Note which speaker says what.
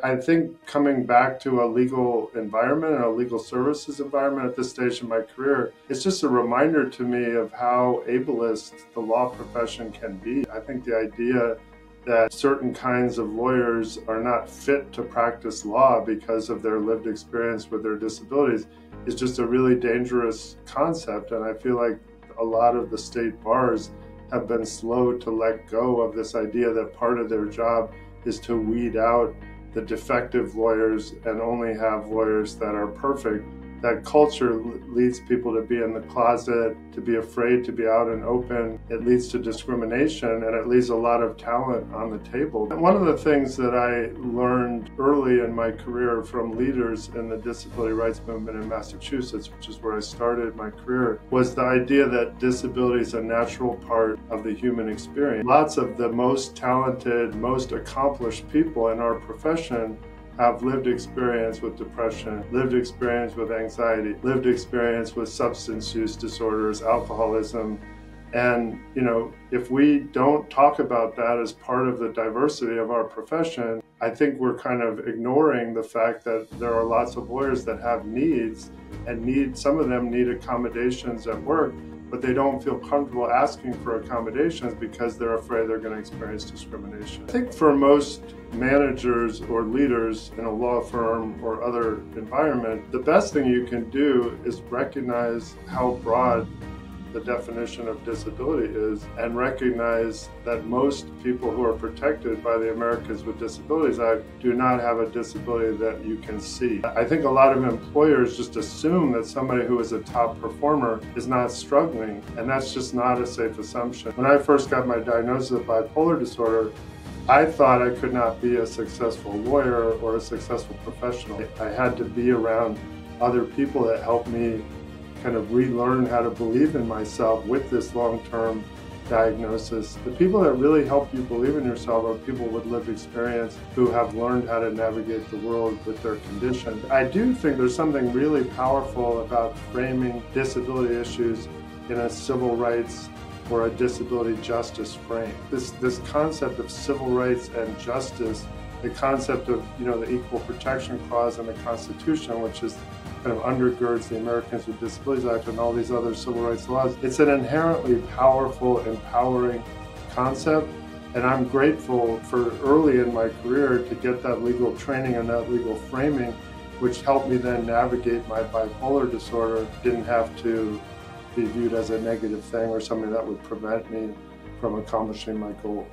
Speaker 1: I think coming back to a legal environment and a legal services environment at this stage in my career, it's just a reminder to me of how ableist the law profession can be. I think the idea that certain kinds of lawyers are not fit to practice law because of their lived experience with their disabilities is just a really dangerous concept. And I feel like a lot of the state bars have been slow to let go of this idea that part of their job is to weed out the defective lawyers and only have lawyers that are perfect. That culture leads people to be in the closet, to be afraid to be out and open. It leads to discrimination, and it leaves a lot of talent on the table. And one of the things that I learned early in my career from leaders in the disability rights movement in Massachusetts, which is where I started my career, was the idea that disability is a natural part of the human experience. Lots of the most talented, most accomplished people in our profession have lived experience with depression, lived experience with anxiety, lived experience with substance use disorders, alcoholism. And, if we don't talk about that as part of the diversity of our profession, I think we're kind of ignoring the fact that there are lots of lawyers that have needs and some of them need accommodations at work, but they don't feel comfortable asking for accommodations because they're afraid they're going to experience discrimination. I think for most managers or leaders in a law firm or other environment, the best thing you can do is recognize how broad the definition of disability is and recognize that most people who are protected by the Americans with Disabilities Act do not have a disability that you can see. I think a lot of employers just assume that somebody who is a top performer is not struggling, and that's just not a safe assumption. When I first got my diagnosis of bipolar disorder, I thought I could not be a successful lawyer or a successful professional. I had to be around other people that helped me kind of relearn how to believe in myself with this long-term diagnosis. The people that really help you believe in yourself are people with lived experience who have learned how to navigate the world with their condition. I do think there's something really powerful about framing disability issues in a civil rights or a disability justice frame. This concept of civil rights and justice, the concept of the Equal Protection Clause in the Constitution, which is kind of undergirds the Americans with Disabilities Act and all these other civil rights laws. It's an inherently powerful, empowering concept, and I'm grateful for early in my career to get that legal training and that legal framing, which helped me then navigate my bipolar disorder. Didn't have to be viewed as a negative thing or something that would prevent me from accomplishing my goals.